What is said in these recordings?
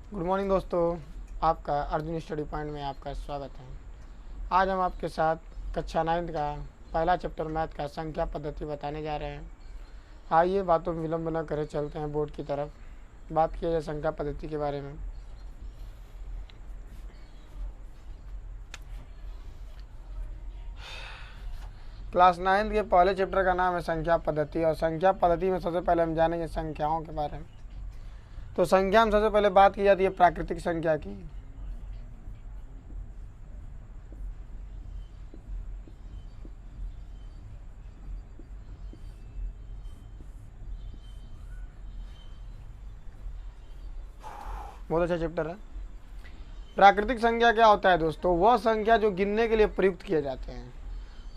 Good morning दोस्तों, आपका Arjun study point में आपका स्वागत है। आज हम आपके साथ कक्षा 9 का पहला चैप्टर मैथ का संख्या पद्धति बताने जा रहे हैं। आइए बातों में विलंब न करें, चलते हैं बोर्ड की तरफ। बात किया जाए संख्या पद्धति के बारे में। क्लास 9 के पहले चैप्टर का नाम है संख्या पद्धति, और संख्या पद्धति में सबसे पहले हम जानेंगे संख्याओं के बारे में। तो संख्या में सबसे पहले बात की जाती है प्राकृतिक संख्या की। बहुत अच्छा चैप्टर है। प्राकृतिक संख्या क्या होता है दोस्तों? वह संख्या जो गिनने के लिए प्रयुक्त किए जाते हैं।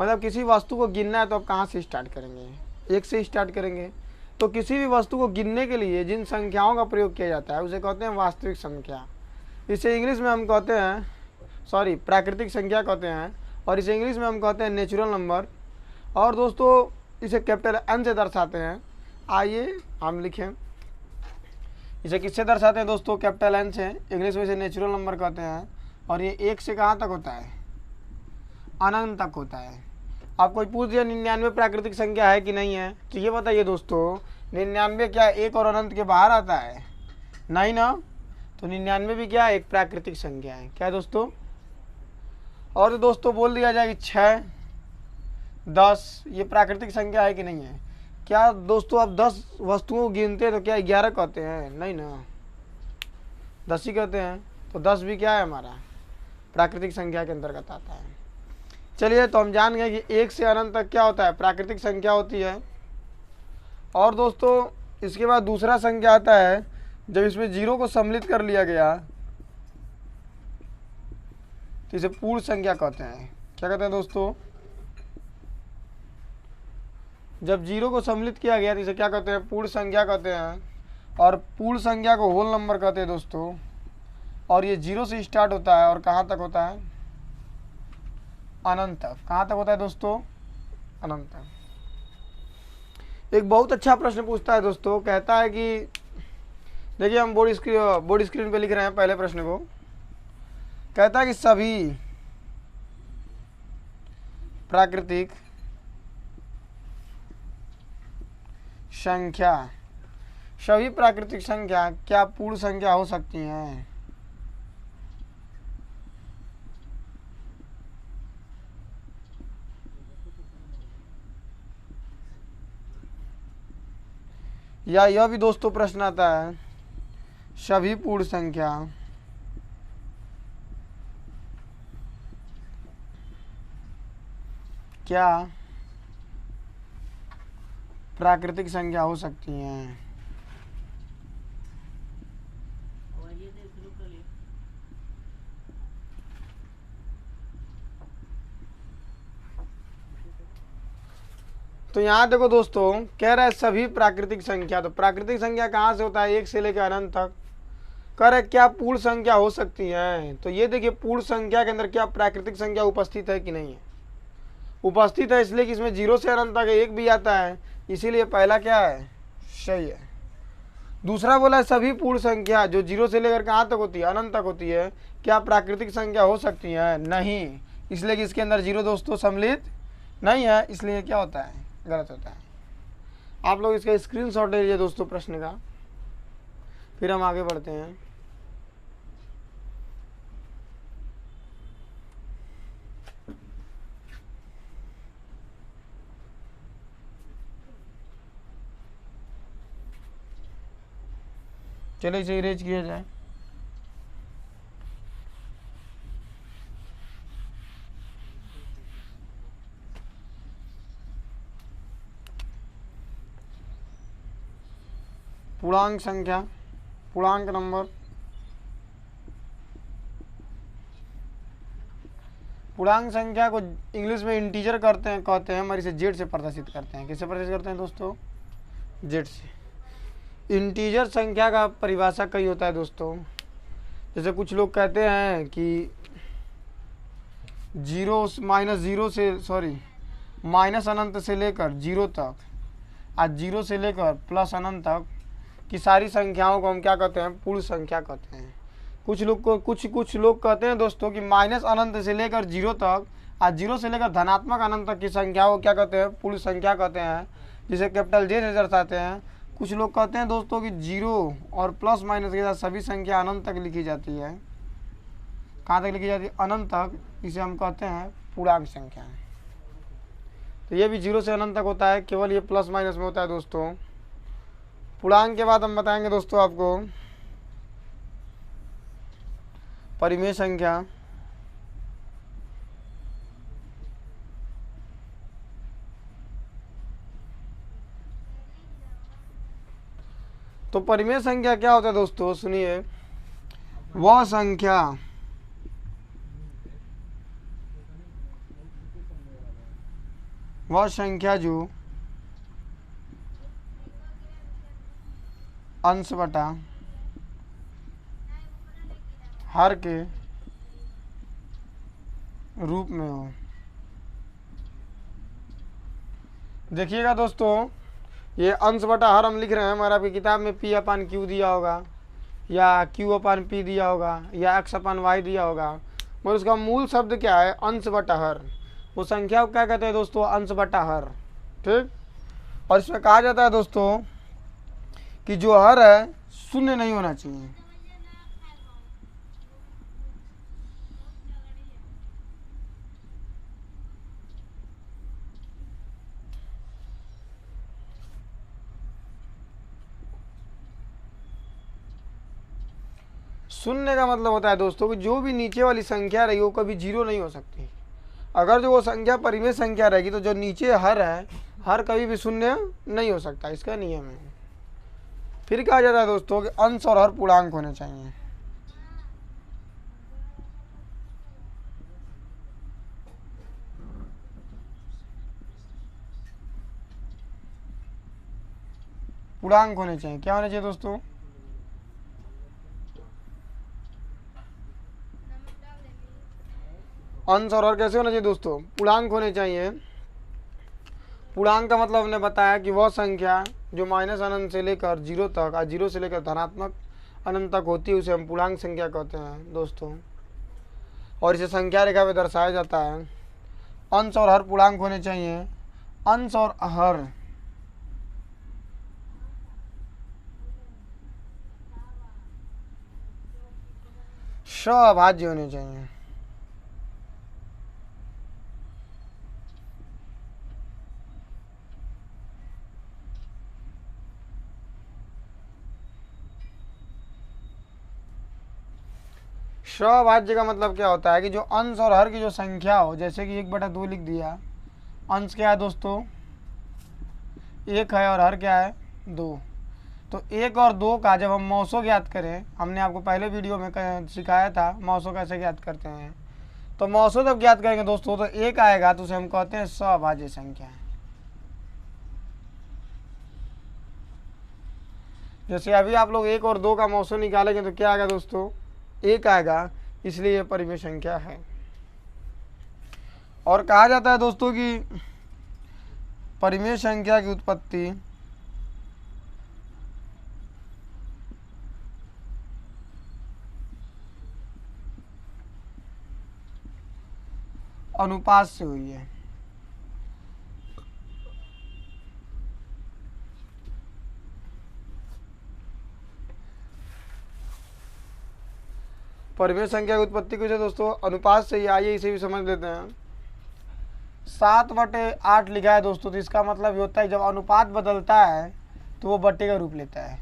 मतलब किसी वस्तु को गिनना है तो आप कहाँ से स्टार्ट करेंगे? 1 से स्टार्ट करेंगे। तो किसी भी वस्तु को गिनने के लिए जिन संख्याओं का प्रयोग किया जाता है उसे कहते हैं वास्तविक संख्या। इसे इंग्लिश में हम कहते हैं प्राकृतिक संख्या कहते हैं, और इसे इंग्लिश में हम कहते हैं नेचुरल नंबर। और दोस्तों इसे कैपिटल N से दर्शाते हैं। आइए हम लिखें, इसे किससे दर्शाते हैं दोस्तों? कैपिटल N से। इंग्लिश में इसे नेचुरल नंबर कहते हैं। और ये 1 से कहाँ तक होता है? अनंत तक होता है। आप कोई पूछ दिया 99 प्राकृतिक संख्या है कि नहीं है, तो ये बताइए दोस्तों, 99 क्या 1 और अनंत के बाहर आता है? नहीं ना। तो 99 भी क्या है? एक प्राकृतिक संख्या है। क्या है दोस्तों? और तो दोस्तों बोल दिया जाए कि 6, 10 ये प्राकृतिक संख्या है कि नहीं है? क्या दोस्तों आप 10 वस्तुओं को गिनते हैं तो क्या 11 कहते हैं? नहीं ना, 10 ही कहते हैं। तो 10 भी क्या है? हमारा प्राकृतिक संख्या के अंतर्गत आता है। चलिए, तो हम जान गए कि 1 से अनंत तक क्या होता है? प्राकृतिक संख्या होती है। और दोस्तों इसके बाद दूसरा संख्या आता है, जब इसमें 0 को सम्मिलित कर लिया गया तो इसे पूर्ण संख्या कहते हैं। क्या कहते हैं दोस्तों? जब 0 को सम्मिलित किया गया तो इसे क्या कहते हैं? पूर्ण संख्या कहते हैं। और पूर्ण संख्या को होल नंबर कहते हैं दोस्तों। और ये 0 से स्टार्ट होता है और कहाँ तक होता है? अनंत तक। कहाँ तक होता है दोस्तों? अनंत तक। एक बहुत अच्छा प्रश्न पूछता है दोस्तों, कहता है कि देखिए हम बोर्ड स्क्रीन पे लिख रहे हैं पहले प्रश्न को। कहता है कि सभी प्राकृतिक संख्या क्या पूर्ण संख्या हो सकती हैं? या यह भी दोस्तों प्रश्न आता है, सभी पूर्ण संख्या क्या प्राकृतिक संख्या हो सकती हैं? तो यहाँ देखो दोस्तों, कह रहा है सभी प्राकृतिक संख्या। तो प्राकृतिक संख्या कहाँ से होता है? 1 से लेकर अनंत तक। कह रहे क्या पूर्ण संख्या हो सकती है? तो ये देखिए पूर्ण संख्या के अंदर क्या प्राकृतिक संख्या उपस्थित है कि नहीं है? उपस्थित है, इसलिए कि इसमें 0 से अनंत तक 1 भी आता है, इसीलिए पहला क्या है? सही है। दूसरा बोला है सभी पूर्ण संख्या जो 0 से लेकर कहाँ तक होती है? अनंत तक होती है, क्या प्राकृतिक संख्या हो सकती है? नहीं, इसलिए कि इसके अंदर 0 दोस्तों सम्मिलित नहीं है, इसलिए क्या होता है? गलत होता है। आप लोग इसका स्क्रीनशॉट ले लीजिए दोस्तों प्रश्न का, फिर हम आगे बढ़ते हैं। चलो इसे इरेज किया जाए। पूर्णांक संख्या, पूर्णांक नंबर। पूर्णांक संख्या को इंग्लिश में इंटीजर कहते हैं, मगर इसे जेड से प्रदर्शित करते हैं। किससे प्रदर्शित करते हैं दोस्तों? जेड से। इंटीजर संख्या का परिभाषा कई होता है दोस्तों। जैसे कुछ लोग कहते हैं कि माइनस अनंत से लेकर 0 तक, आज 0 से लेकर प्लस अनंत तक की सारी संख्याओं को हम क्या कहते हैं? पूर्ण संख्या कहते हैं। कुछ लोग कहते हैं दोस्तों कि माइनस अनंत से लेकर जीरो तक और जीरो से लेकर धनात्मक अनंत तक की संख्या को क्या कहते हैं, पूर्ण संख्या कहते हैं, जिसे कैपिटल जे से दर्शाते हैं। कुछ लोग कहते हैं दोस्तों कि जीरो और प्लस माइनस के साथ सभी संख्या अनंत तक लिखी जाती है। कहाँ तक लिखी जाती है? अनंत तक। इसे हम कहते हैं पूर्णांक संख्या। तो ये भी जीरो से अनंत तक होता है, केवल ये प्लस माइनस में होता है दोस्तों। पूर्णांक के बाद हम बताएंगे दोस्तों आपको परिमेय संख्या। तो परिमेय संख्या क्या होता है दोस्तों, सुनिए। वह संख्या जो अंश बटा हर के रूप में हो। देखिएगा दोस्तों, ये अंश बटा हर हम लिख रहे हैं, हमारा आपकी किताब में पी अपान क्यू दिया होगा या क्यू अपान पी दिया होगा या एक्स अपान वाई दिया होगा, मगर उसका मूल शब्द क्या है? अंश बटा हर। वो संख्या को क्या कहते हैं दोस्तों? अंश बटा हर। ठीक। और इसमें कहा जाता है दोस्तों कि जो हर है शून्य नहीं होना चाहिए। शून्य का मतलब होता है दोस्तों कि जो भी नीचे वाली संख्या रही वो कभी जीरो नहीं हो सकती। अगर जो वो संख्या परिमेय संख्या रहेगी तो जो नीचे हर है, हर कभी भी शून्य नहीं हो सकता, इसका नियम है। फिर कहा जाता है दोस्तों कि अंश और हर पूर्णांक होने चाहिए। पूर्णांक होने चाहिए। क्या होने चाहिए दोस्तों? अंश और हर कैसे होना चाहिए दोस्तों? पूर्णांक होने चाहिए। पूर्णांक का मतलब हमने बताया कि वह संख्या जो माइनस अनंत से लेकर जीरो तक और जीरो से लेकर धनात्मक अनंत तक होती है उसे हम पूर्णांक संख्या कहते हैं दोस्तों। और इसे संख्या रेखा में दर्शाया जाता है। अंश और हर पूर्णांक होने चाहिए। अंश और हर सभाज्य होने चाहिए। सभाज्य का मतलब क्या होता है कि जो अंश और हर की जो संख्या हो, जैसे कि 1/2 लिख दिया। अंश क्या है दोस्तों? 1 है और हर क्या है? 2। तो 1 और 2 का जब हम मौसो ज्ञात करें, हमने आपको पहले वीडियो में सिखाया था मौसो कैसे ज्ञात करते हैं। तो मौसो जब ज्ञात करेंगे दोस्तों तो 1 आएगा तो उसे हम कहते हैं सभाज्य संख्या। जैसे अभी आप लोग 1 और 2 का मौसो निकालेंगे तो क्या आएगा दोस्तों? 1 आएगा, इसलिए यह परिमेय संख्या है। और कहा जाता है दोस्तों कि परिमेय संख्या की उत्पत्ति अनुपात से हुई है। परिमेय संख्या की उत्पत्ति कैसे दोस्तों? अनुपात से ही। आइए इसे भी समझ लेते हैं। 7/8 लिखा है दोस्तों, तो इसका मतलब ये होता है जब अनुपात बदलता है तो वो बट्टे का रूप लेता है।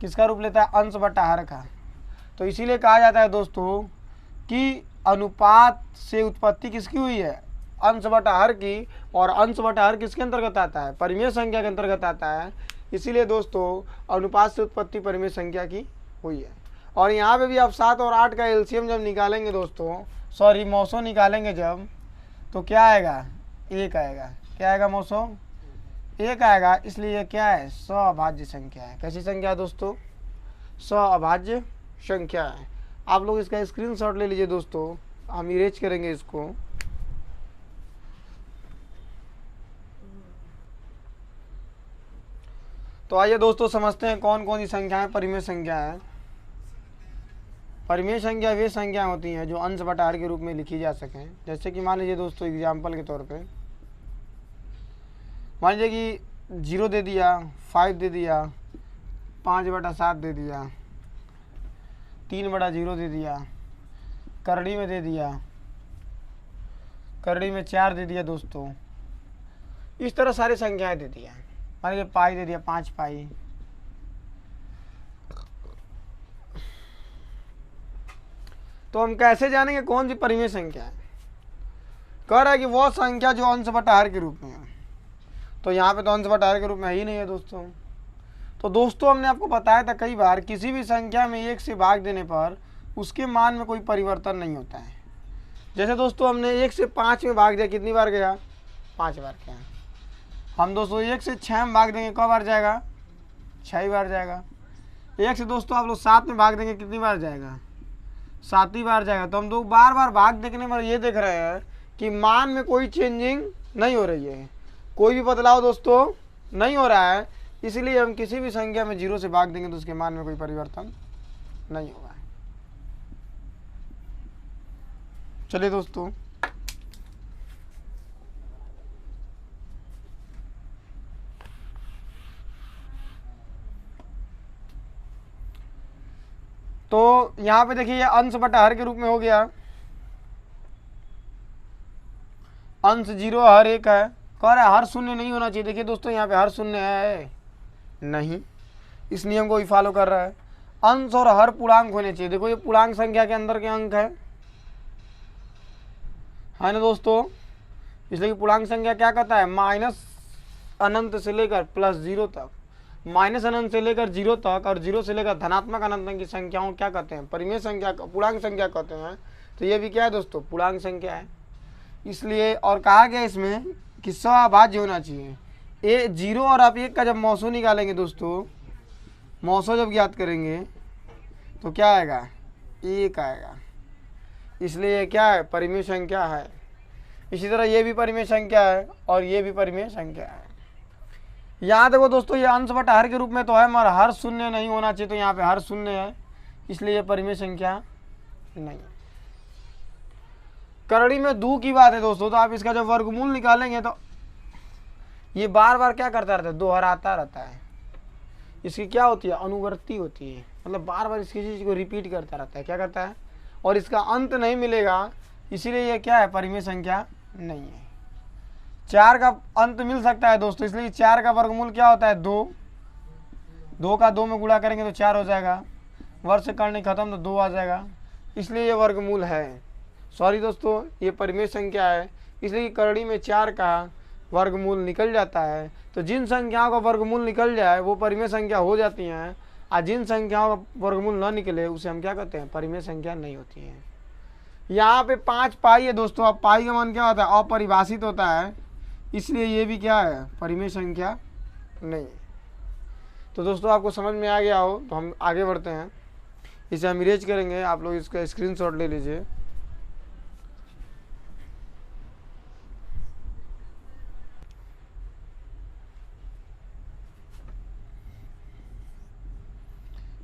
किसका रूप लेता है? अंश बटा हर का। तो इसीलिए कहा जाता है दोस्तों कि अनुपात से उत्पत्ति किसकी हुई है? अंश बटा हर की। और अंश बटा हर किसके अंतर्गत आता है? परिमेय संख्या के अंतर्गत आता है। इसीलिए दोस्तों अनुपात से उत्पत्ति परिमेय संख्या की हुई है। और यहाँ पे भी आप 7 और 8 का एलसीएम जब निकालेंगे दोस्तों, सॉरी मौसो निकालेंगे जब, तो क्या आएगा? 1 आएगा। क्या आएगा? मौसो 1 आएगा। इसलिए क्या है? सभाज्य संख्या है। कैसी संख्या है दोस्तों? सभाज्य संख्या है। आप लोग इसका स्क्रीनशॉट ले लीजिए दोस्तों, हम इरेज करेंगे इसको। तो आइए दोस्तों समझते हैं कौन कौन सी संख्याएं परिमेय संख्या है। परिमेय संख्या वे संख्या होती हैं जो अंश बटा हर के रूप में लिखी जा सकें। जैसे कि मान लीजिए दोस्तों एग्जाम्पल के तौर पे मान लीजिए कि 0 दे दिया, 5 दे दिया, 5/7 दे दिया, 3/0 दे दिया, करड़ी में दे दिया, करड़ी में 4 दे दिया दोस्तों। इस तरह सारी संख्याएं दे दिया। मान लीजिए पाई दे दिया, 5 पाई। तो हम कैसे जानेंगे कौन सी परिमेय संख्या है? कह रहा है कि वो संख्या जो अंश बटा हर के रूप में है। तो यहाँ पे तो अंश बटा हर के रूप में ही नहीं है दोस्तों। तो दोस्तों हमने आपको बताया था कई बार, किसी भी संख्या में 1 से भाग देने पर उसके मान में कोई परिवर्तन नहीं होता है। जैसे दोस्तों हमने 1 से 5 में भाग दिया, कितनी बार गया? 5 बार गया। हम दोस्तों 1 से 6 में भाग देंगे, कब बार जाएगा? 6 बार जाएगा। 1 से दोस्तों आप लोग 7 में भाग देंगे, कितनी बार जाएगा? 7 ही बार जाएगा। तो हम लोग बार बार भाग देखने पर ये देख रहे हैं कि मान में कोई चेंजिंग नहीं हो रही है, कोई भी बदलाव दोस्तों नहीं हो रहा है। इसलिए हम किसी भी संख्या में 0 से भाग देंगे तो उसके मान में कोई परिवर्तन नहीं होगा। चलिए दोस्तों तो यहाँ पे देखिए अंश बटा हर के रूप में हो गया। अंश 0 हर 1 है। कह रहा है हर शून्य नहीं होना चाहिए। देखिए दोस्तों यहाँ पे हर शून्य है नहीं, इस नियम को ही फॉलो कर रहा है। अंश और हर पूर्णांक होने चाहिए। देखो ये पूर्णांक संख्या के अंदर के अंक है ना दोस्तों। इसलिए पूर्णांक संख्या क्या कहता है? माइनस अनंत से लेकर प्लस 0 तक, माइनस अनंत से लेकर 0 तक और 0 से लेकर धनात्मक अनंत तक की संख्याओं क्या कहते हैं? परिमेय संख्या, पूर्णांक संख्या कहते हैं। तो ये भी क्या है दोस्तों? पूर्णांक संख्या है। इसलिए और कहा गया इसमें कि सभाज्य होना चाहिए। 0 और आप 1 का जब मौसो निकालेंगे दोस्तों, मौसो जब ज्ञात करेंगे तो क्या आएगा? 1 आएगा। इसलिए ये क्या है? परिमेय संख्या है। इसी तरह ये भी परिमेय संख्या है और ये भी परिमेय संख्या है। यहाँ देखो दोस्तों ये अंश बटा हर के रूप में तो है, मगर हर शून्य नहीं होना चाहिए। तो यहाँ पे हर शून्य है, इसलिए ये परिमेय संख्या नहीं है। करड़ी में 2 की बात है दोस्तों, तो आप इसका जब वर्गमूल निकालेंगे तो ये बार बार क्या करता रहता है? दोहराता रहता है। इसकी क्या होती है? अनुवर्ती होती है। मतलब बार बार इसकी चीज़ को रिपीट करता रहता है। क्या करता है? और इसका अंत नहीं मिलेगा, इसीलिए ये क्या है? परिमेय संख्या नहीं है। 4 का अंत मिल सकता है दोस्तों, इसलिए 4 का वर्गमूल क्या होता है? 2। 2 का 2 में गुणा करेंगे तो 4 हो जाएगा। वर्ष करने खत्म तो 2 आ जाएगा, इसलिए ये वर्गमूल है। सॉरी दोस्तों, ये परिमेय संख्या है, इसलिए करड़ी में 4 का वर्गमूल निकल जाता है। तो जिन संख्याओं का वर्गमूल निकल जाए वो परिमेय संख्या हो जाती हैं, और जिन संख्याओं का वर्गमूल न निकले उसे हम क्या कहते हैं? परिमेय संख्या नहीं होती है। यहाँ पे 5 पाई है दोस्तों। अब पाई का मान क्या होता है? अपरिभाषित होता है, इसलिए ये भी क्या है? परिमेय संख्या नहीं है। तो दोस्तों आपको समझ में आ गया हो तो हम आगे बढ़ते हैं। इसे हम इरेज करेंगे, आप लोग इसका स्क्रीनशॉट ले लीजिए।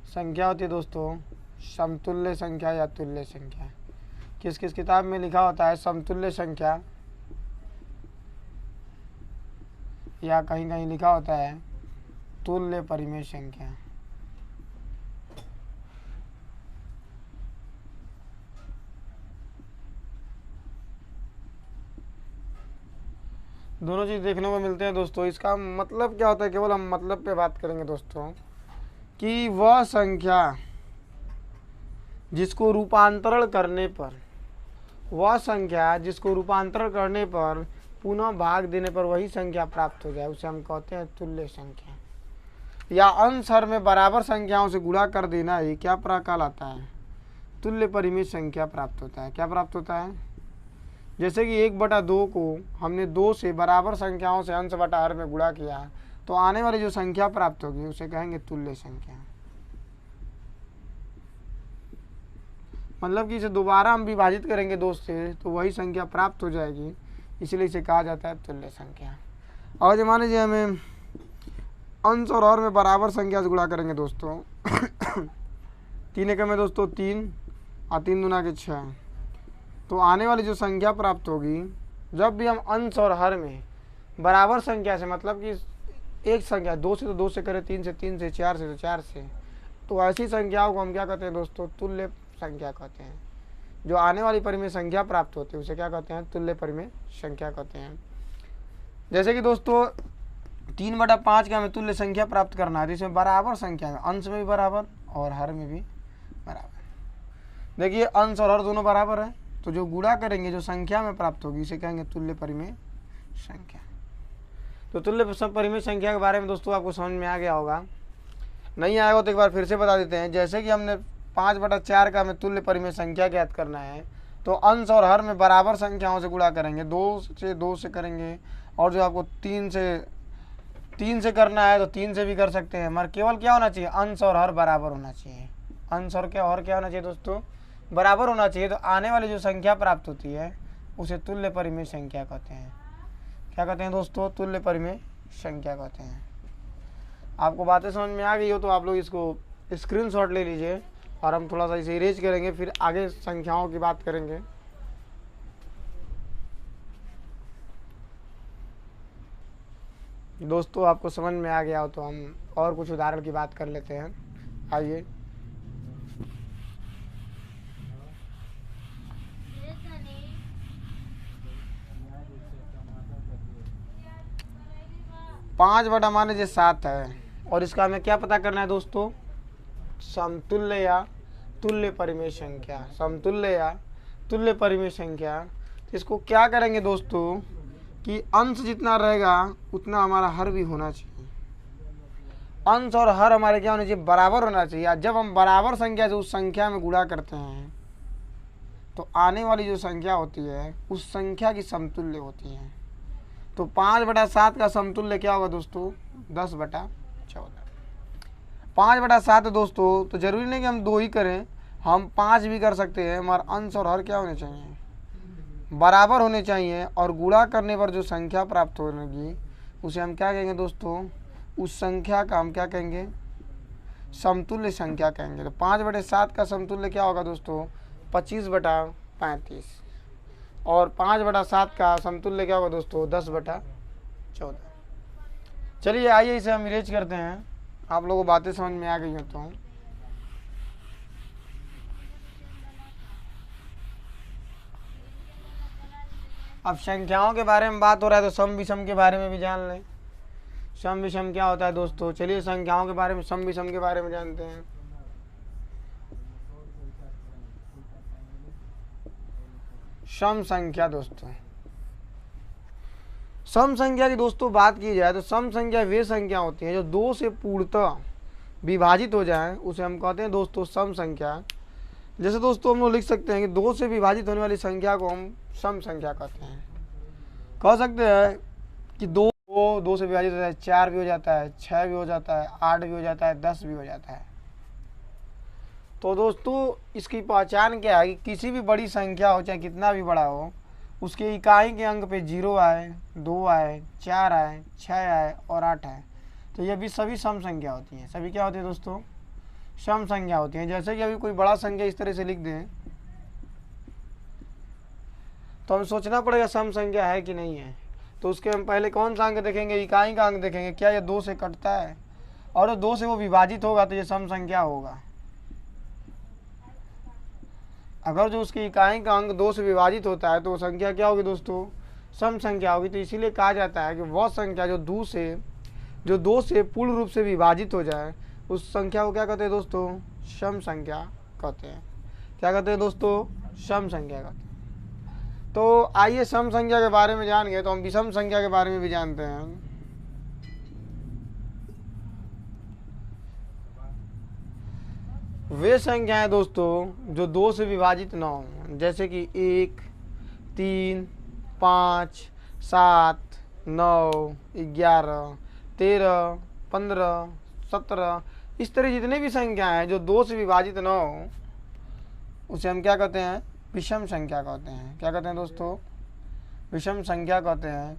संख्या होती है दोस्तों समतुल्य संख्या या तुल्य संख्या। किस किस किताब में लिखा होता है समतुल्य संख्या, या कहीं कहीं लिखा होता है तुल्य परिमेय संख्या। दोनों चीज़ देखने को मिलते हैं दोस्तों। इसका मतलब क्या होता है? केवल हम मतलब पे बात करेंगे दोस्तों कि वह संख्या जिसको रूपांतरण करने पर, वह संख्या जिसको रूपांतरण करने पर पुनः भाग देने पर वही संख्या प्राप्त हो जाए, उसे हम कहते हैं तुल्य संख्या। या अंश हर में बराबर संख्याओं से गुणा कर देना ही क्या कहलाता है? तुल्य परिमेय संख्या प्राप्त होता है। क्या प्राप्त होता है? जैसे कि 1/2 को हमने 2 से बराबर संख्याओं से अंश बटा हर में गुणा किया तो आने वाली जो संख्या प्राप्त होगी उसे कहेंगे तुल्य संख्या। मतलब कि इसे दोबारा हम विभाजित करेंगे 2 से तो वही संख्या प्राप्त हो जाएगी, इसलिए इसे कहा जाता है तुल्य संख्या। और जो मान लीजिए हमें अंश और हर में बराबर संख्या से गुणा करेंगे दोस्तों 3 एकम में दोस्तों 3, और 3 दूना के 6। तो आने वाली जो संख्या प्राप्त होगी, जब भी हम अंश और हर में बराबर संख्या से, मतलब कि एक संख्या 2 से तो 2 से करें, 3 से 3 से, 4 से तो 4 से, तो ऐसी संख्याओं को हम क्या कहते हैं दोस्तों? तुल्य संख्या कहते हैं। जो आने वाली परिमेय संख्या प्राप्त होती है उसे क्या कहते हैं? तुल्य परिमेय संख्या कहते हैं। जैसे कि दोस्तों 3/5 का हमें तुल्य संख्या प्राप्त करना है, जिसमें बराबर संख्या है, अंश में भी बराबर और हर में भी बराबर। देखिए अंश और हर दोनों बराबर है, तो जो गुणा करेंगे जो संख्या में प्राप्त होगी इसे कहेंगे तुल्य परिमेय संख्या। तो तुल्य परिमेय संख्या के बारे में दोस्तों आपको समझ में आ गया होगा। नहीं आएगा तो एक बार फिर से बता देते हैं। जैसे कि हमने 5/4 का हमें तुल्य परिमेय संख्या ज्ञात करना है, तो अंश और हर में बराबर संख्याओं से गुणा करेंगे, 2 से करेंगे, और जो आपको 3 से करना है तो 3 से भी कर सकते हैं, मगर केवल क्या होना चाहिए? अंश और हर बराबर होना चाहिए। अंश और क्या होना चाहिए दोस्तों? बराबर होना चाहिए। तो आने वाली जो संख्या प्राप्त होती है उसे तुल्य परिमेय संख्या कहते हैं। क्या कहते हैं दोस्तों? तुल्य परिमेय संख्या कहते हैं। आपको बातें समझ में आ गई हो तो आप लोग इसको स्क्रीनशॉट ले लीजिए और हम थोड़ा सा इसे इरेज करेंगे, फिर आगे संख्याओं की बात करेंगे। दोस्तों आपको समझ में आ गया हो तो हम और कुछ उदाहरण की बात कर लेते हैं। आइए, पाँच बटा मान लीजिए 7 है, और इसका हमें क्या पता करना है दोस्तों? समतुल्य या तुल्य परिमेय संख्या। समतुल्य या तुल्य परिमेय संख्या। तो इसको क्या करेंगे दोस्तों कि अंश जितना रहेगा उतना हमारा हर भी होना चाहिए। अंश और हर हमारे क्या होना चाहिए? बराबर होना चाहिए। जब हम बराबर संख्या से उस संख्या में गुणा करते हैं तो आने वाली जो संख्या होती है उस संख्या की समतुल्य होती है। तो 5/7 का समतुल्य क्या होगा दोस्तों? 10/14। 5/7 दोस्तों, तो जरूरी नहीं कि हम 2 ही करें, हम 5 भी कर सकते हैं, मगर अंश और हर क्या होने चाहिए? बराबर होने चाहिए। और गुणा करने पर जो संख्या प्राप्त होगी उसे हम क्या कहेंगे दोस्तों? उस संख्या का हम क्या कहेंगे? समतुल्य संख्या कहेंगे। तो 5/7 का समतुल्य क्या होगा दोस्तों? 25/35। और 5/7 का समतुल्य क्या होगा दोस्तों? 10/14। चलिए आइए इसे हम इरेज करते हैं। आप लोगों को बातें समझ में आ गई हैं तो अब संख्याओं के बारे में बात हो रहा है तो सम विषम के बारे में भी जान लें। सम विषम क्या होता है दोस्तों? चलिए संख्याओं के बारे में, सम विषम के बारे में जानते हैं। सम संख्या दोस्तों, सम संख्या की दोस्तों बात की जाए तो सम संख्या वे संख्या होती हैं जो 2 से पूर्णतः विभाजित हो जाए, उसे हम कहते हैं दोस्तों सम संख्या। जैसे दोस्तों हम लोग लिख सकते हैं कि 2 से विभाजित होने वाली संख्या को हम सम संख्या कहते हैं। कह सकते हैं कि 2 से विभाजित होता है, 4 भी हो जाता है, 6 भी हो जाता है, 8 भी हो जाता है, 10 भी हो जाता है। तो दोस्तों इसकी पहचान क्या है कि किसी भी बड़ी संख्या हो, चाहे कितना भी बड़ा हो, उसके इकाई के अंक पे 0 आए, 2 आए, 4 आए, 6 आए और 8 आए, तो ये भी सभी सम संख्या होती हैं। सभी क्या होती है दोस्तों? सम संख्या होती हैं। जैसे कि अभी कोई बड़ा संख्या इस तरह से लिख दें तो हमें सोचना पड़ेगा सम संख्या है कि नहीं है। तो उसके हम पहले कौन सा अंक देखेंगे? इकाई का अंक देखेंगे, क्या ये 2 से कटता है, और 2 से वो विभाजित होगा तो ये सम संख्या होगा। अगर जो उसकी इकाई का अंक 2 से विभाजित होता है तो वो संख्या क्या होगी दोस्तों? सम संख्या होगी। तो इसीलिए कहा जाता है कि वह संख्या जो 2 से पूर्ण रूप से विभाजित हो जाए उस संख्या को क्या कहते हैं दोस्तों? सम संख्या कहते हैं। क्या कहते हैं दोस्तों? सम संख्या कहते हैं। तो आइए सम संख्या के बारे में जान गए तो हम विषम संख्या के बारे में भी जानते हैं। वे संख्याएं दोस्तों जो 2 से विभाजित न हो, जैसे कि 1, 3, 5, 7, 9, 11, 13, 15, 17, इस तरह जितने भी संख्याएं हैं जो 2 से विभाजित न हो उसे हम क्या कहते हैं? विषम संख्या कहते हैं। क्या कहते हैं दोस्तों? विषम संख्या कहते हैं।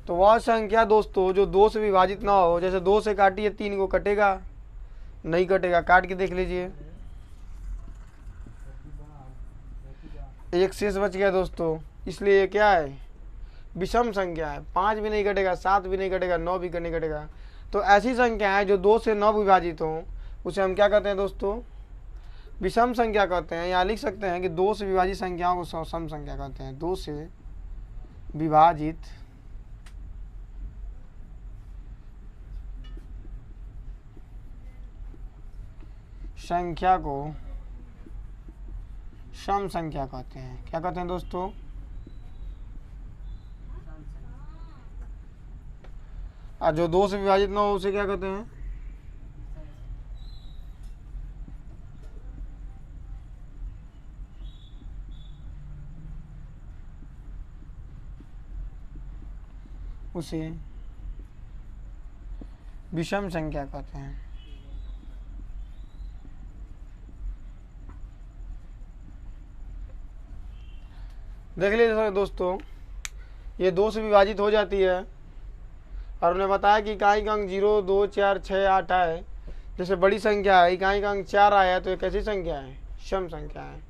तो वह संख्या दोस्तों जो 2 से विभाजित ना हो, जैसे 2 से काटिए 3 को, कटेगा नहीं कटेगा, काट के देख लीजिए, एक शेष बच गया दोस्तों, इसलिए ये क्या है, विषम संख्या है। 5 भी नहीं कटेगा, 7 भी नहीं कटेगा, 9 भी नहीं कटेगा। तो ऐसी संख्या है जो 2 से 9 विभाजित हो, उसे हम क्या कहते हैं दोस्तों, विषम संख्या कहते हैं। यहाँ लिख सकते हैं कि 2 से विभाजित संख्याओं को सम संख्या कहते हैं। 2 से विभाजित संख्या को सम संख्या कहते हैं। क्या कहते हैं दोस्तों, और जो 2 से विभाजित ना हो उसे क्या कहते हैं, उसे विषम संख्या कहते हैं। देख लीजिए दोस्तों, ये 2 से विभाजित हो जाती है और उन्हें बताया कि इकाई का अंक 0, 2, 4, 6, 8 आए, जैसे बड़ी संख्या है, इकाई का अंक 4 आया तो ये कैसी संख्या है, सम संख्या है।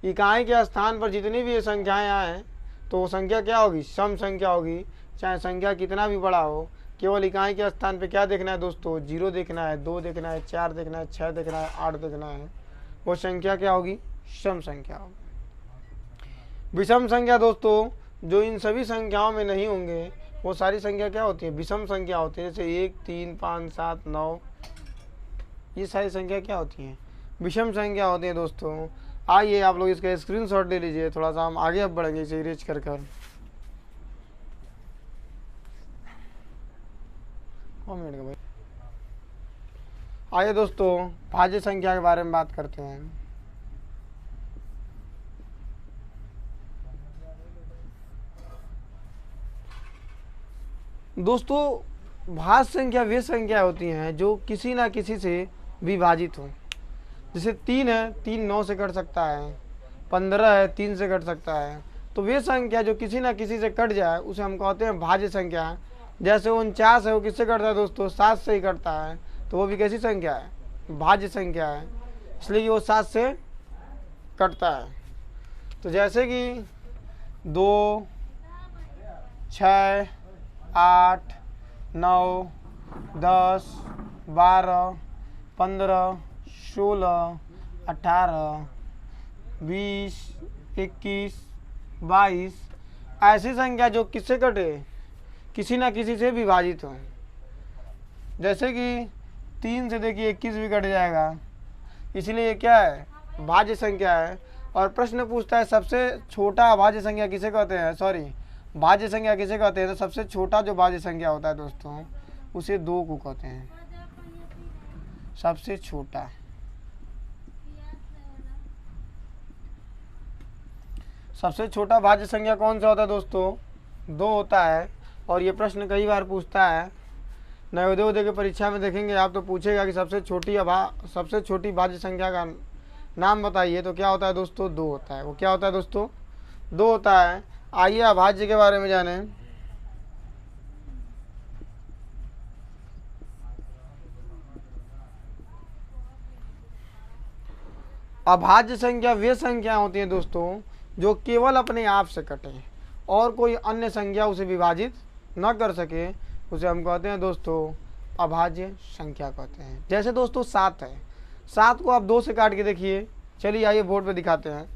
इकाई के स्थान पर जितनी भी ये संख्याएं आए तो वो संख्या क्या होगी, सम संख्या होगी। चाहे संख्या कितना भी बड़ा हो, केवल इकाई के स्थान पे क्या देखना है दोस्तों, 0 देखना है, 2 देखना है, 4 देखना है, 6 देखना है, 8 देखना है, वो संख्या क्या होगी, सम संख्या होगी। विषम संख्या दोस्तों जो इन सभी संख्याओं में नहीं होंगे वो सारी संख्या क्या होती है, विषम संख्या होती है। जैसे 1, 3, 5, 7, 9, ये सारी संख्या क्या होती हैं, विषम संख्या होती है दोस्तों। आइए आप लोग इसका स्क्रीनशॉट ले लीजिए, थोड़ा सा हम आगे अब बढ़ेंगे इसे इरेज कर कर। मिनट का भाई, आइए दोस्तों भाज्य संख्या के बारे में बात करते हैं। दोस्तों भाज्य संख्या वे संख्या होती हैं जो किसी ना किसी से विभाजित हो। जैसे 3 है, 3 9 से कट सकता है, 15 है, 3 से कट सकता है। तो वे संख्या जो किसी ना किसी से कट जाए उसे हम कहते हैं भाज्य संख्या। जैसे 49 है, वो किससे कटता है दोस्तों, 7 से ही कटता है, तो वो भी कैसी संख्या है, भाज्य संख्या है, इसलिए वो 7 से कटता है। तो जैसे कि 2, 6, 8, 9, 10, 12, 15, 16, 18, 20, 21, 22, ऐसी संख्या जो किससे कटे, किसी ना किसी से विभाजित हो। जैसे कि 3 से देखिए 21 भी कट जाएगा, इसलिए ये क्या है, भाज्य संख्या है। और प्रश्न पूछता है सबसे छोटा भाज्य संख्या किसे कहते हैं, सॉरी भाज्य संख्या किसे कहते हैं, तो सबसे छोटा जो भाज्य संख्या होता है दोस्तों उसे 2 को कहते हैं, सबसे छोटा। सबसे छोटा भाज्य संख्या कौन सा होता है दोस्तों, 2 होता है। और ये प्रश्न कई बार पूछता है, नवोदय की परीक्षा में देखेंगे आप, तो पूछेगा कि सबसे छोटी भाज्य संख्या का नाम बताइए, तो क्या होता है दोस्तों, 2 होता है। वो क्या होता है दोस्तों, 2 होता है। आइए अभाज्य के बारे में जाने। अभाज्य संख्या वे संख्या होती हैं दोस्तों जो केवल अपने आप से कटे और कोई अन्य संख्या उसे विभाजित न कर सके, उसे हम कहते हैं दोस्तों अभाज्य संख्या कहते हैं। जैसे दोस्तों 7 है, 7 को आप 2 से काट के देखिए, चलिए आइए बोर्ड पे दिखाते हैं।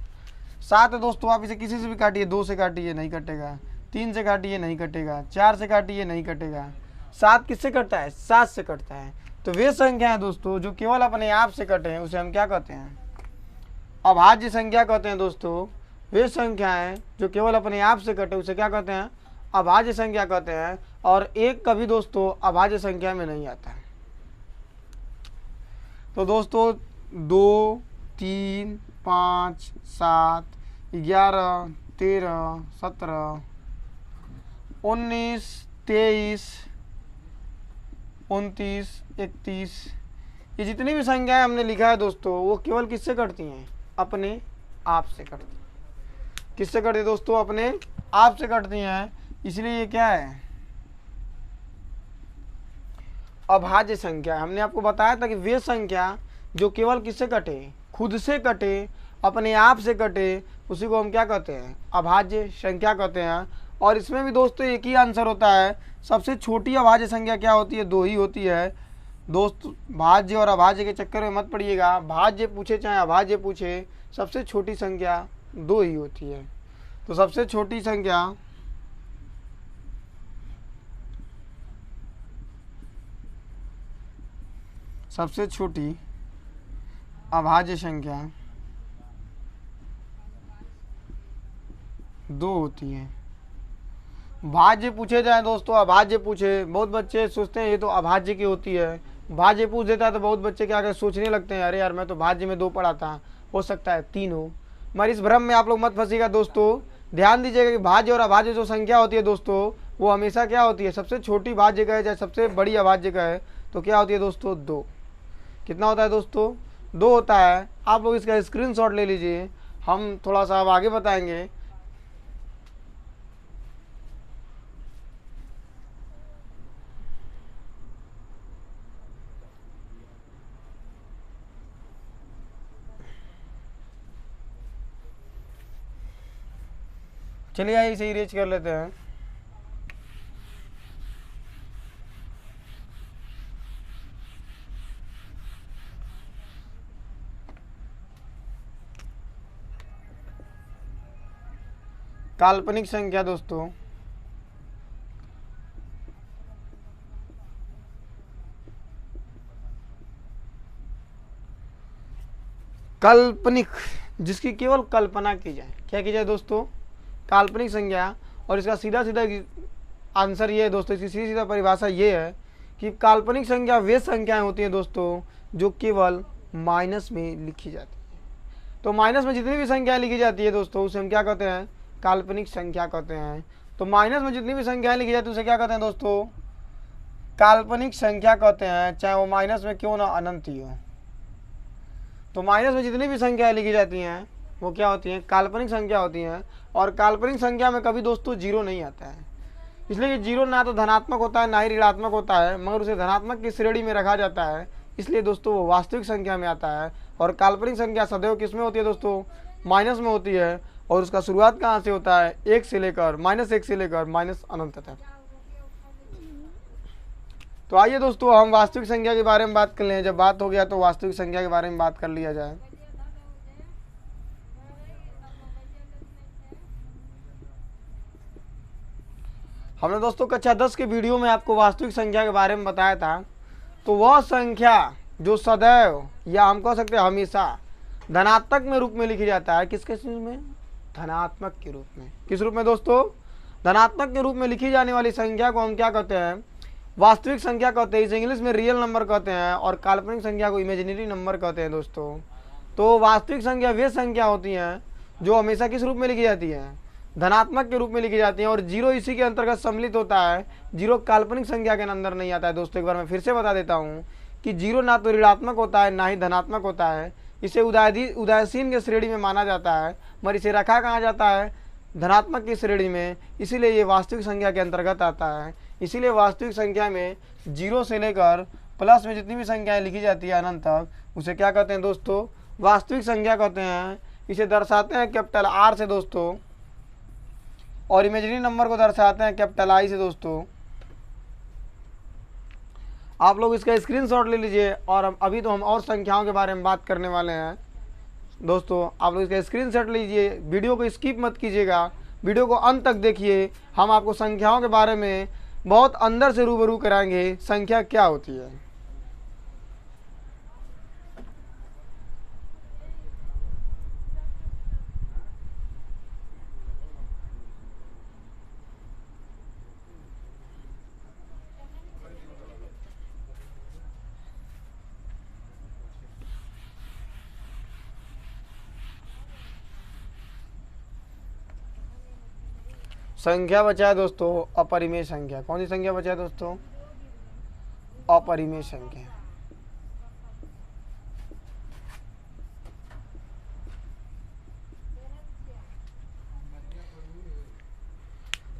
7 है दोस्तों, आप इसे किसी से भी काटिए, 2 से काटिए नहीं कटेगा, 3 से काटिए नहीं कटेगा, 4 से काटिए नहीं कटेगा। 7 किससे कटता है, 7 से कटता है। तो वे संख्या है दोस्तों जो केवल अपने आप से कटे हैं, उसे हम क्या कहते हैं, अभाज्य संख्या कहते हैं दोस्तों। वे संख्याएं जो केवल अपने आप से कटे उसे क्या कहते हैं, अभाज्य संख्या कहते हैं। और एक कभी दोस्तों अभाज्य संख्या में नहीं आता है। तो दोस्तों 2, 3, 5, 7, 11, 13, 17, 19, 23, 29, 31, ये जितनी भी संख्याएं हमने लिखा है दोस्तों वो केवल किससे कटती हैं, अपने आप से कटती हैं। किससे कटती दोस्तों, अपने आप से कटती हैं। इसलिए ये क्या है, अभाज्य संख्या। हमने आपको बताया था कि वे संख्या जो केवल किससे कटे, खुद से कटे, अपने आप से कटे, उसी को हम क्या कहते हैं, अभाज्य संख्या कहते हैं। और इसमें भी दोस्तों एक ही आंसर होता है। सबसे छोटी अभाज्य संख्या क्या होती है, 2 ही होती है दोस्त। भाज्य और अभाज्य के चक्कर में मत पड़िएगा, भाज्य पूछे चाहे अभाज्य पूछे, सबसे छोटी संख्या 2 ही होती है। तो सबसे छोटी संख्या सबसे छोटी अभाज्य संख्या 2 होती है। भाज्य पूछे जाए दोस्तों, अभाज्य पूछे, बहुत बच्चे सोचते हैं ये तो अभाज्य की होती है। भाज्य पूछ देता है तो बहुत बच्चे क्या सोचने लगते हैं, अरे यार मैं तो भाज्य में 2 पढ़ा था, हो सकता है 3 हो। मगर इस भ्रम में आप लोग मत फंसिएगा दोस्तों। ध्यान दीजिएगा कि भाज्य और अभाज्य जो संख्या होती है दोस्तों, वो हमेशा क्या होती है, सबसे छोटी भाज्य का है चाहे सबसे बड़ी अभाज्य का है, तो क्या होती है दोस्तों, 2। कितना होता है दोस्तों, 2 होता है। आप लोग इसका स्क्रीनशॉट ले लीजिए, हम थोड़ा सा अब आगे बताएंगे। चलिए आइए इसे इरेज कर लेते हैं। काल्पनिक संख्या दोस्तों, काल्पनिक जिसकी केवल कल्पना की जाए, क्या की जाए दोस्तों, काल्पनिक संख्या। और इसका सीधा सीधा आंसर ये है दोस्तों, इसकी सीधी सीधा परिभाषा ये है कि काल्पनिक संख्या वे संख्याएं होती हैं दोस्तों जो केवल माइनस में लिखी जाती है। तो माइनस में जितनी भी संख्या लिखी जाती है दोस्तों उसे हम क्या कहते हैं, काल्पनिक संख्या कहते हैं। तो माइनस में जितनी भी संख्याएं लिखी जाती है उसे क्या कहते हैं दोस्तों, काल्पनिक संख्या कहते हैं, चाहे वो माइनस में क्यों ना अनंत ही हो। तो माइनस में जितनी भी संख्याएं लिखी जाती हैं वो क्या होती हैं, काल्पनिक संख्या होती हैं। और काल्पनिक संख्या में कभी दोस्तों 0 नहीं आता है, इसलिए कि 0 ना तो धनात्मक होता है ना ही ऋणात्मक होता है, मगर उसे धनात्मक की श्रेणी में रखा जाता है, इसलिए दोस्तों वो वास्तविक संख्या में आता है। और काल्पनिक संख्या सदैव किस में होती है दोस्तों, माइनस में होती है। और उसका शुरुआत कहाँ से होता है, 1 से लेकर -1 से लेकर माइनस अनंत तक। तो आइए दोस्तों हम वास्तविक संख्या के बारे में बात कर लें। जब बात हो गया तो वास्तविक संख्या के बारे में बात कर लिया जाए। हमने दोस्तों कक्षा 10 के वीडियो में आपको वास्तविक संख्या के बारे में बताया था। तो वह संख्या जो सदैव या हम कह सकते हैं हमेशा धनात्मक में रूप में लिखी जाता है, किसके रूप में, धनात्मक के रूप में। किस रूप में दोस्तों, धनात्मक के रूप में लिखी जाने वाली संख्या को हम क्या कहते हैं, वास्तविक संख्या कहते हैं। इसे इंग्लिश में रियल नंबर कहते हैं और काल्पनिक संख्या को इमेजिनरी नंबर कहते हैं दोस्तों। तो वास्तविक संख्या वे संख्या होती हैं जो हमेशा किस रूप में लिखी जाती है, धनात्मक के रूप में लिखी जाती हैं। और 0 इसी के अंतर्गत सम्मिलित होता है। 0 काल्पनिक संख्या के अंदर नहीं आता है दोस्तों। एक बार मैं फिर से बता देता हूँ कि 0 ना तो ऋणात्मक होता है ना ही धनात्मक होता है। इसे उदासीन के श्रेणी में माना जाता है, मगर इसे रखा कहाँ जाता है, धनात्मक की श्रेणी में, इसीलिए ये वास्तविक संख्या के अंतर्गत आता है। इसीलिए वास्तविक संख्या में 0 से लेकर प्लस में जितनी भी संख्याएं लिखी जाती है अनंत तक, उसे क्या कहते हैं दोस्तों, वास्तविक संख्या कहते हैं। इसे दर्शाते हैं कैपिटल R से दोस्तों, और इमेजिनरी नंबर को दर्शाते हैं कैपिटल I से दोस्तों। आप लोग इसका स्क्रीनशॉट ले लीजिए। और अभी तो हम और संख्याओं के बारे में बात करने वाले हैं दोस्तों। आप लोग इसका स्क्रीनशॉट लीजिए, वीडियो को स्किप मत कीजिएगा, वीडियो को अंत तक देखिए। हम आपको संख्याओं के बारे में बहुत अंदर से रूबरू कराएंगे, संख्या क्या होती है। संख्या बचा है दोस्तों अपरिमेय संख्या। कौन सी संख्या बचा है दोस्तों, अपरिमेय संख्या।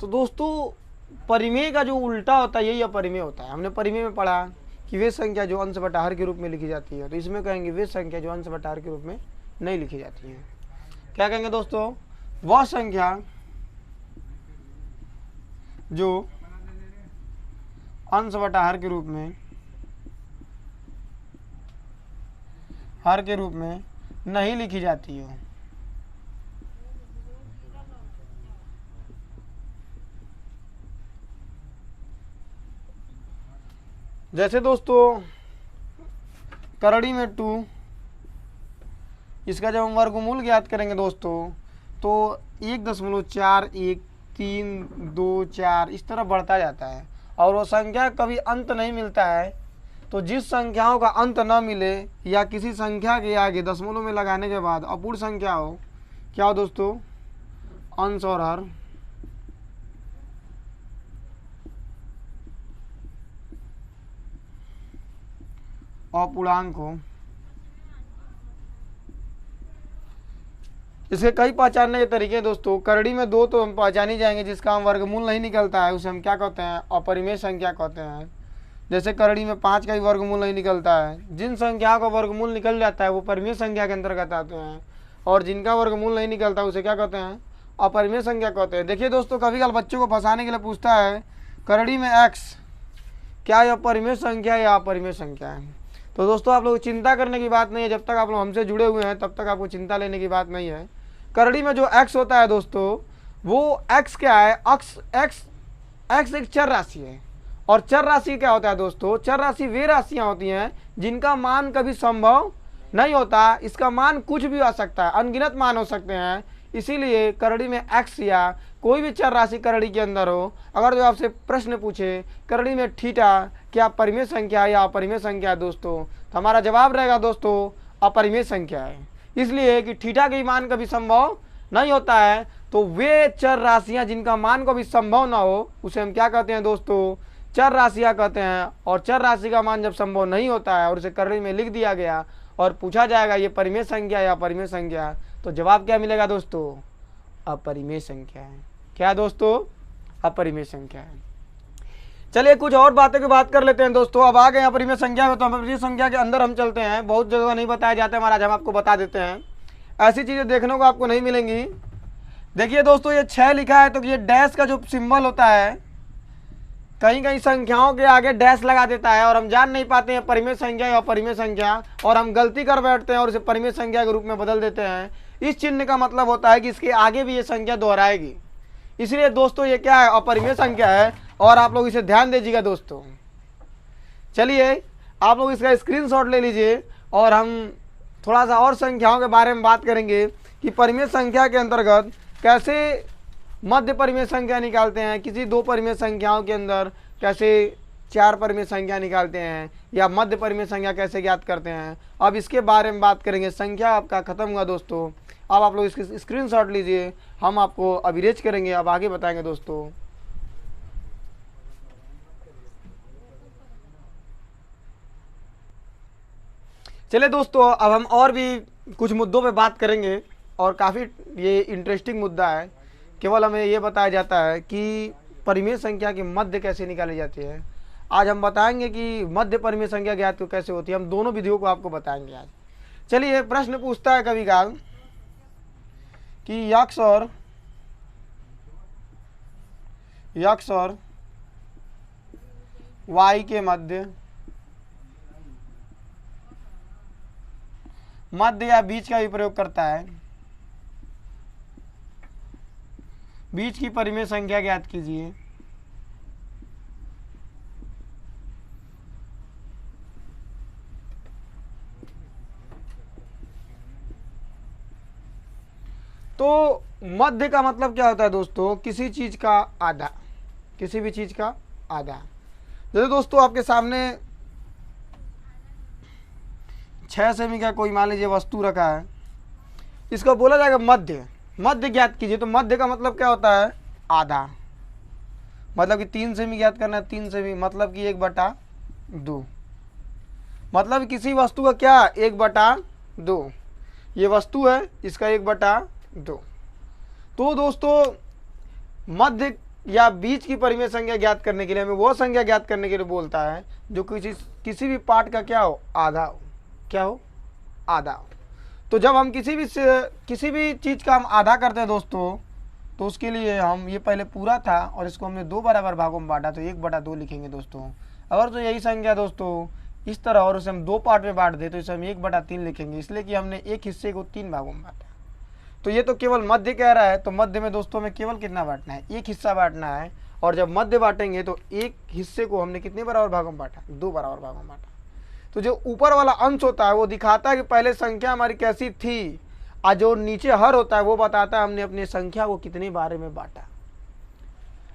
तो दोस्तों परिमेय का जो उल्टा होता है यही अपरिमेय होता है। हमने परिमेय में पढ़ा कि वे संख्या जो अंश बटा हर के रूप में लिखी जाती है। तो इसमें कहेंगे वे संख्या जो अंश बटा हर के रूप में नहीं लिखी जाती है। क्या कहेंगे दोस्तों? वह संख्या जो अंश बटा हर के रूप में नहीं लिखी जाती हो। जैसे दोस्तों करड़ी में 2, इसका जब हम वर्गमूल ज्ञात करेंगे दोस्तों तो 1.4134 इस तरह बढ़ता जाता है और वो संख्या कभी अंत नहीं मिलता है। तो जिस संख्याओं का अंत न मिले या किसी संख्या के आगे दशमलव में लगाने के बाद अपूर्ण संख्या हो, क्या हो दोस्तों? अंश और हर अपूर्णांक हो। इसके कई पहचानने के तरीके दोस्तों। करड़ी में 2 तो हम पहचान ही जाएंगे, जिसका हम वर्गमूल नहीं निकलता है उसे हम क्या कहते हैं? अपरिमेय संख्या कहते हैं। जैसे करड़ी में 5 का ही वर्गमूल नहीं निकलता है। जिन संख्याओं का वर्गमूल निकल जाता है वो परिमेय संख्या के अंतर्गत आते हैं, और जिनका वर्गमूल नहीं निकलता उसे क्या कहते हैं? अपरिमेय संख्या कहते हैं। देखिए दोस्तों, कभी कभी बच्चों को फंसाने के लिए पूछता है करड़ी में x, क्या यह परिमेय संख्या या अपरिमेय संख्या है? तो दोस्तों आप लोग चिंता करने की बात नहीं है, जब तक आप लोग हमसे जुड़े हुए हैं तब तक आपको चिंता लेने की बात नहीं है। करड़ी में जो x होता है दोस्तों, वो x क्या है? x एक चर राशि है। और चर राशि क्या होता है दोस्तों? चर राशि वे राशियां होती हैं जिनका मान कभी संभव नहीं होता। इसका मान कुछ भी आ सकता है, अनगिनत मान हो सकते हैं। इसीलिए करड़ी में x या कोई भी चर राशि करड़ी के अंदर हो, अगर जो आपसे प्रश्न पूछे करड़ी में थीटा क्या परिमेय संख्या है या अपरिमेय संख्या है दोस्तों, तो हमारा जवाब रहेगा दोस्तों अपरिमेय संख्या है। इसलिए कि थीटा के मान कभी संभव नहीं होता है। तो वे चर राशियां जिनका मान कभी संभव ना हो उसे हम क्या कहते हैं दोस्तों? चर राशियां कहते हैं। और चर राशि का मान जब संभव नहीं होता है और उसे करड़ी में लिख दिया गया और पूछा जाएगा ये परिमेय संख्या या अपरिमेय संख्या, तो जवाब क्या मिलेगा दोस्तों? अपरिमेय संख्या है। क्या दोस्तों? अपरिमेय संख्या है। चलिए कुछ और बातें की बात कर लेते हैं दोस्तों। अब आ गए अपरिमेय संख्या में, तो अपरिमेय संख्या के अंदर हम चलते हैं। बहुत जगह नहीं बताया जाता है महाराज, हम आपको बता देते हैं। ऐसी चीज़ें देखने को आपको नहीं मिलेंगी। देखिए दोस्तों, ये 6 लिखा है तो ये डैश का जो सिंबल होता है कहीं कहीं संख्याओं के आगे डैश लगा देता है और हम जान नहीं पाते हैं परिमेय संख्या या अपरिमेय संख्या, और हम गलती कर बैठते हैं और इसे परिमेय संख्या के रूप में बदल देते हैं। इस चिन्ह का मतलब होता है कि इसके आगे भी ये संख्या दोहराएगी। इसलिए दोस्तों ये क्या है? अपरिमेय संख्या है, और आप लोग इसे ध्यान दीजिएगा दोस्तों। चलिए आप लोग इसका स्क्रीनशॉट ले लीजिए और हम थोड़ा सा और संख्याओं के बारे में बात करेंगे कि परिमेय संख्या के अंतर्गत कैसे मध्य परिमेय संख्या निकालते हैं, किसी 2 परिमेय संख्याओं के अंदर कैसे 4 परिमेय संख्या निकालते हैं, या मध्य परिमेय संख्या कैसे ज्ञात करते हैं। अब इसके बारे में बात करेंगे। संख्या आपका खत्म हुआ दोस्तों। अब आप लोग इसकी स्क्रीनशॉट लीजिए, हम आपको अभिरेच करेंगे, अब आगे बताएंगे दोस्तों। चलिए दोस्तों, अब हम और भी कुछ मुद्दों पे बात करेंगे, और काफ़ी ये इंटरेस्टिंग मुद्दा है। केवल हमें ये बताया जाता है कि परिमेय संख्या की मध्य कैसे निकाली जाती है। आज हम बताएंगे कि मध्य परिमेय संख्या ज्ञात कैसे होती है। हम दोनों विधियों को आपको बताएंगे आज। चलिए, प्रश्न पूछता है कभी काल कि यक्स और वाई के मध्य या बीच का भी प्रयोग करता है। बीच की परिमेय संख्या ज्ञात कीजिए। तो मध्य का मतलब क्या होता है दोस्तों? किसी चीज का आधा, किसी भी चीज का आधा। जैसे दोस्तों आपके सामने 6 सेमी का कोई मान लीजिए वस्तु रखा है, इसको बोला जाएगा मध्य। मध्य ज्ञात कीजिए। तो मध्य का मतलब क्या होता है? आधा। मतलब कि 3 सेमी ज्ञात करना है। 3 सेमी मतलब कि 1/2। मतलब किसी वस्तु का क्या? 1/2। ये वस्तु है, इसका 1/2। तो दोस्तों मध्य या बीच की परिमेय संख्या ज्ञात करने के लिए हमें वो संख्या ज्ञात करने के लिए बोलता है जो किसी भी पार्ट का क्या हो, आधा हो। क्या हो, आधा हो। तो जब हम किसी भी चीज़ का हम आधा करते हैं दोस्तों, तो उसके लिए हम ये पहले पूरा था और इसको हमने 2 बराबर भागों में बांटा, तो 1/2 लिखेंगे दोस्तों। अगर तो यही संख्या दोस्तों इस तरह और उसे हम 2 पार्ट में बांट दें तो इसे हम 1/3 लिखेंगे, इसलिए कि हमने एक हिस्से को 3 भागों में बांटा। तो ये तो केवल मध्य कह रहा है, तो मध्य में दोस्तों में केवल कितना बांटना है, एक हिस्सा बांटना है। और जब मध्य बांटेंगे तो एक हिस्से को हमने कितने बराबर भागों में बांटा, 2 बराबर भागों में बांटा। तो जो ऊपर वाला अंश होता है वो दिखाता है कि पहले संख्या हमारी कैसी थी, और जो नीचे हर होता है वो बताता है हमने अपनी संख्या को कितने बारे में बांटा।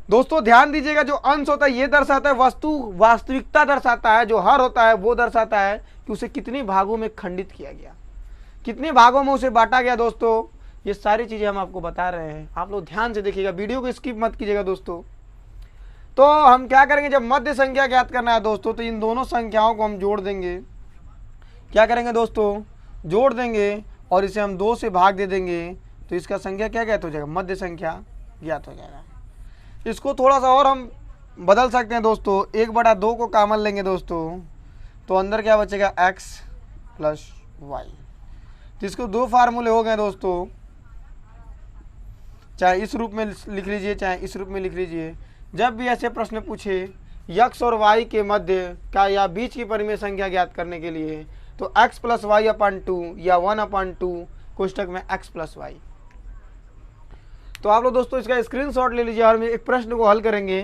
दोस्तों ध्यान दीजिएगा, जो अंश होता है ये दर्शाता है वास्तविकता दर्शाता है, जो हर होता है वो दर्शाता है कि उसे कितने भागों में खंडित किया गया, कितने भागों में उसे बांटा गया। दोस्तों ये सारी चीजें हम आपको बता रहे हैं, आप लोग ध्यान से देखिएगा, वीडियो को स्किप मत कीजिएगा दोस्तों। तो हम क्या करेंगे, जब मध्य संख्या ज्ञात करना है दोस्तों, तो इन दोनों संख्याओं को हम जोड़ देंगे। क्या करेंगे दोस्तों, जोड़ देंगे और इसे हम 2 से भाग दे देंगे, तो इसका संख्या क्या ज्ञात हो जाएगा, मध्य संख्या ज्ञात हो जाएगा। इसको थोड़ा सा और हम बदल सकते हैं दोस्तों, 1/2 को कॉमन लेंगे दोस्तों, तो अंदर क्या बचेगा, x + y। तो इसको 2 फार्मूले हो गए दोस्तों, चाहे इस रूप में लिख लीजिए चाहे इस रूप में लिख लीजिए। जब भी ऐसे प्रश्न पूछे x और y के मध्य का या बीच की परिमेय संख्या ज्ञात करने के लिए, तो x + y/2 या 1/2 कोष्टक में x + y। तो आप लोग दोस्तों इसका स्क्रीनशॉट ले लीजिए और हम एक प्रश्न को हल करेंगे।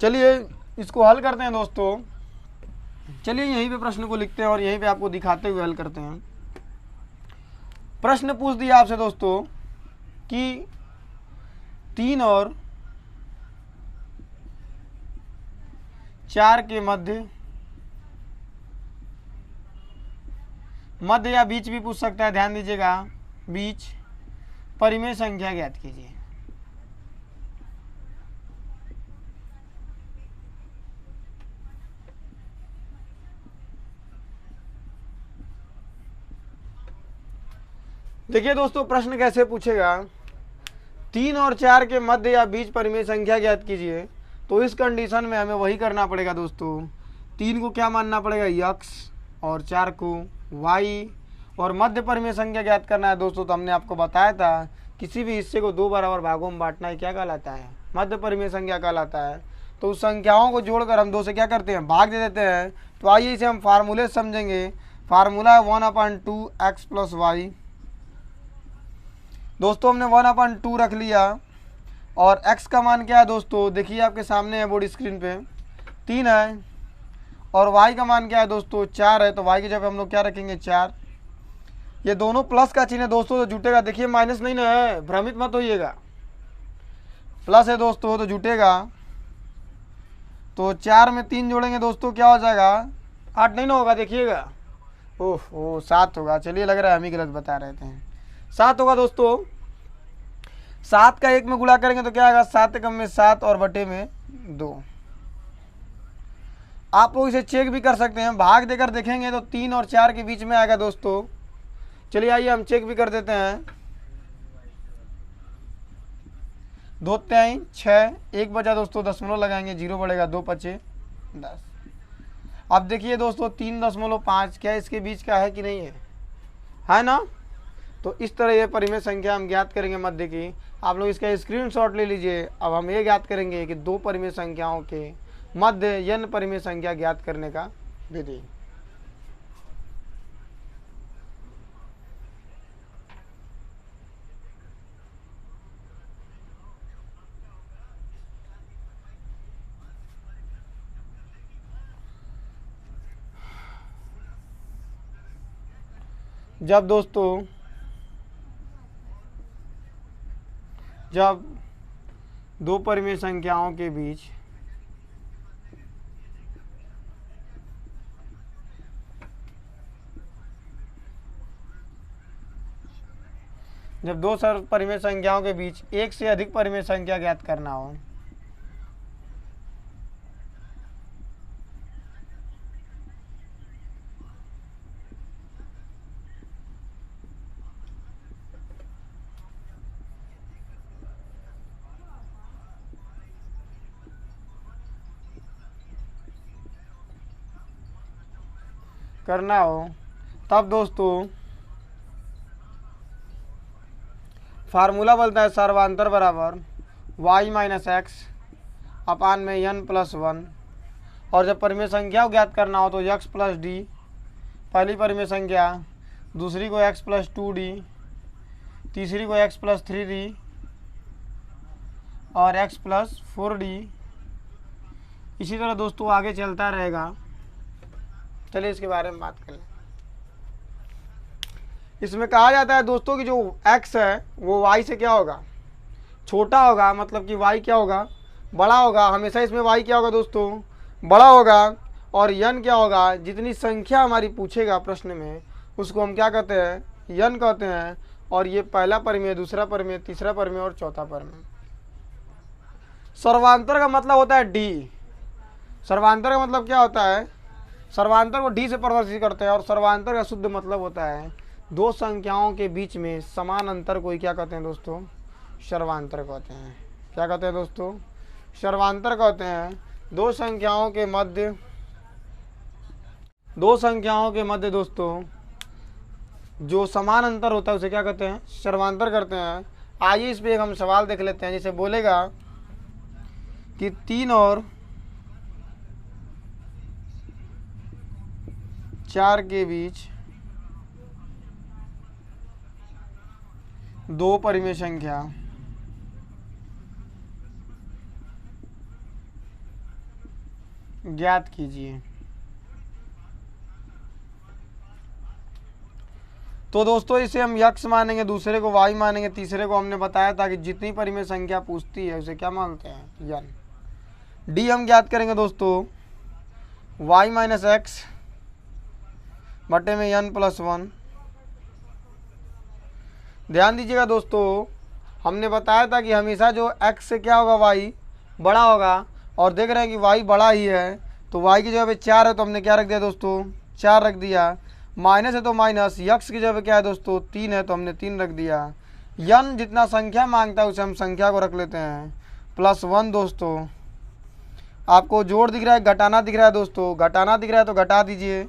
चलिए इसको हल करते हैं दोस्तों। चलिए यहीं पे प्रश्न को लिखते हैं और यहीं पे आपको दिखाते हुए हल करते हैं। प्रश्न पूछ दिया आपसे दोस्तों कि 3 और 4 के मध्य या बीच भी पूछ सकता है, ध्यान दीजिएगा, बीच परिमेय संख्या ज्ञात कीजिए। देखिए दोस्तों प्रश्न कैसे पूछेगा, 3 और 4 के मध्य या बीच परिमेय संख्या ज्ञात कीजिए। तो इस कंडीशन में हमें वही करना पड़ेगा दोस्तों, 3 को क्या मानना पड़ेगा, x और 4 को y, और मध्य परिमेय संख्या ज्ञात करना है दोस्तों। तो हमने आपको बताया था किसी भी हिस्से को 2 बराबर भागों में बांटना है, क्या कहलाता है, मध्य परिमेय संख्या कहलाता है। तो उस संख्याओं को जोड़कर हम 2 से क्या करते हैं, भाग दे देते हैं। तो आइए इसे हम फार्मूले समझेंगे। फार्मूला है 1/2 x + y। दोस्तों हमने 1/2 रख लिया और x का मान क्या है दोस्तों, देखिए आपके सामने है बोर्ड स्क्रीन पे, 3 है, और y का मान क्या है दोस्तों, 4 है। तो y की जगह हम लोग क्या रखेंगे, 4। ये दोनों प्लस का चिन्ह है दोस्तों, तो जुटेगा, देखिए माइनस नहीं ना है, भ्रमित मत होइएगा, प्लस है दोस्तों तो जुटेगा। तो 4 में 3 जोड़ेंगे दोस्तों, क्या हो जाएगा, 8 नहीं ना होगा, देखिएगा, ओह 7 होगा। चलिए लग रहा है हम ही गलत बता रहे थे, 7 होगा दोस्तों। 7 का 1 में गुणा करेंगे तो क्या आएगा, 7 कम में 7 और बटे में 2। आप लोग इसे चेक भी कर सकते हैं, भाग देकर देखेंगे तो 3 और 4 के बीच में आएगा दोस्तों। चलिए आइए हम चेक भी कर देते हैं। 2 3 6, 1 बचा दोस्तों, दशमलव लगाएंगे, 0 बढ़ेगा, 2 5 10। अब देखिए दोस्तों 3.5 क्या इसके बीच का है कि नहीं है ना। तो इस तरह ये परिमेय संख्या हम ज्ञात करेंगे मध्य की। आप लोग इसका स्क्रीनशॉट ले लीजिए। अब हम ये ज्ञात करेंगे कि 2 परिमेय संख्याओं के मध्य n परिमेय संख्या ज्ञात करने का विधि। जब दोस्तों जब 2 परिमेय संख्याओं के बीच जब 2 परिमेय संख्याओं के बीच एक से अधिक परिमेय संख्या ज्ञात करना हो, करना हो तब दोस्तों फार्मूला बोलता है सर्वांतर बराबर y माइनस एक्स अपान में n प्लस 1। और जब परिमेय संख्या को ज्ञात करना हो तो x प्लस डी पहली परिमेय संख्या, दूसरी को x प्लस 2d, तीसरी को x प्लस 3d और x प्लस 4d। इसी तरह दोस्तों आगे चलता रहेगा। चलिए इसके बारे में बात कर लें। इसमें कहा जाता है दोस्तों कि जो x है वो y से क्या होगा, छोटा होगा, मतलब कि y क्या होगा, बड़ा होगा। हमेशा इसमें y क्या होगा दोस्तों, बड़ा होगा। और n क्या होगा, जितनी संख्या हमारी पूछेगा प्रश्न में उसको हम क्या कहते हैं, n कहते हैं। और ये पहला परिमेय, दूसरा परिमेय, तीसरा परिमेय और चौथा परिमेय। सर्वांतर का मतलब होता है d। सर्वांतर का मतलब क्या होता है, सर्वांतर को d से परिभाषित करते हैं। और सर्वांतर का शुद्ध मतलब होता है दो संख्याओं के बीच में समान अंतर को ही क्या कहते हैं दोस्तों, सर्वांतर कहते हैं। क्या कहते हैं दोस्तों, सर्वांतर कहते हैं। दो संख्याओं के मध्य दोस्तों जो समान अंतर होता है उसे क्या कहते हैं, सर्वांतर करते हैं। आइए इस पे एक हम सवाल देख लेते हैं। जिसे बोलेगा कि 3 और 4 के बीच दो परिमेय संख्या ज्ञात कीजिए। तो दोस्तों इसे हम x मानेंगे, दूसरे को y मानेंगे, तीसरे को हमने बताया था कि जितनी परिमेय संख्या पूछती है उसे क्या मानते हैं, n। d हम ज्ञात करेंगे दोस्तों y माइनस एक्स बटे में n प्लस 1। ध्यान दीजिएगा दोस्तों, हमने बताया था कि हमेशा जो x से क्या होगा, y बड़ा होगा। और देख रहे हैं कि y बड़ा ही है तो y की जगह पे 4 है तो हमने क्या रख दिया दोस्तों, 4 रख दिया। माइनस है तो माइनस, x की जगह पे क्या है दोस्तों, 3 है तो हमने 3 रख दिया। n जितना संख्या मांगता है उसे हम संख्या को रख लेते हैं प्लस 1। दोस्तों आपको जोड़ दिख रहा है, घटाना दिख रहा है दोस्तों, घटाना दिख रहा है तो घटा दीजिए,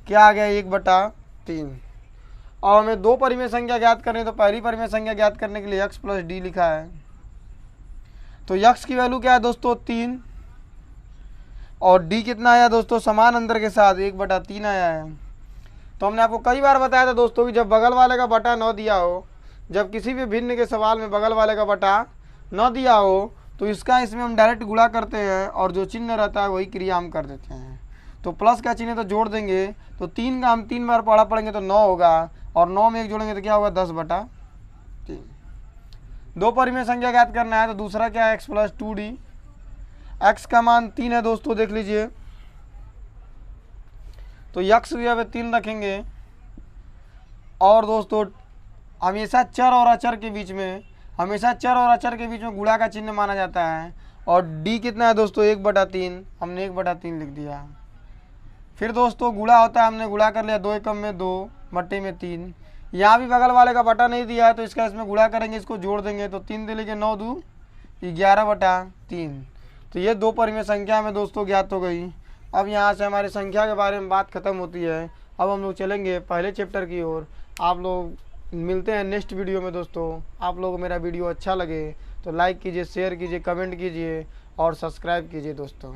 क्या आ गया 1/3। और हमें दो परिमेय संख्या ज्ञात करनी है तो पहली परिमेय संख्या ज्ञात करने के लिए x प्लस डी लिखा है। तो x की वैल्यू क्या है दोस्तों, 3। और d कितना आया दोस्तों, समान अंतर के साथ 1/3 आया है। तो हमने आपको कई बार बताया था दोस्तों कि जब बगल वाले का बटा न दिया हो, जब किसी भी भिन्न के सवाल में बगल वाले का बटा न दिया हो तो इसका इसमें हम डायरेक्ट गुणा करते हैं और जो चिन्ह रहता है वही क्रिया हम कर देते हैं। तो प्लस का चिन्ह तो जोड़ देंगे तो 3 का हम 3 बार पढ़ेंगे तो 9 होगा। और 9 में 1 जोड़ेंगे तो क्या होगा, 10/3। दो परिमेय संख्या ज्ञात करना है तो दूसरा क्या है, x प्लस 2d। x का मान 3 है दोस्तों, देख लीजिए। तो x की जगह 3 रखेंगे। और दोस्तों हमेशा चर और अचर के बीच में गुणा का चिन्ह माना जाता है। और d कितना है दोस्तों, 1/3, हमने 1/3 लिख दिया। फिर दोस्तों गुणा होता है, हमने गुणा कर लिया, 2 एकम में 2 बटे में 3। यहाँ भी बगल वाले का बटा नहीं दिया है तो इसका इसमें गुणा करेंगे, इसको जोड़ देंगे तो 3 दे लीजिए, 9 2 11/3। तो ये दो परिमेय संख्या में दोस्तों ज्ञात हो गई। अब यहाँ से हमारी संख्या के बारे में बात खत्म होती है। अब हम लोग चलेंगे पहले चैप्टर की ओर। आप लोग मिलते हैं नेक्स्ट वीडियो में दोस्तों। आप लोगों को मेरा वीडियो अच्छा लगे तो लाइक कीजिए, शेयर कीजिए, कमेंट कीजिए और सब्सक्राइब कीजिए दोस्तों।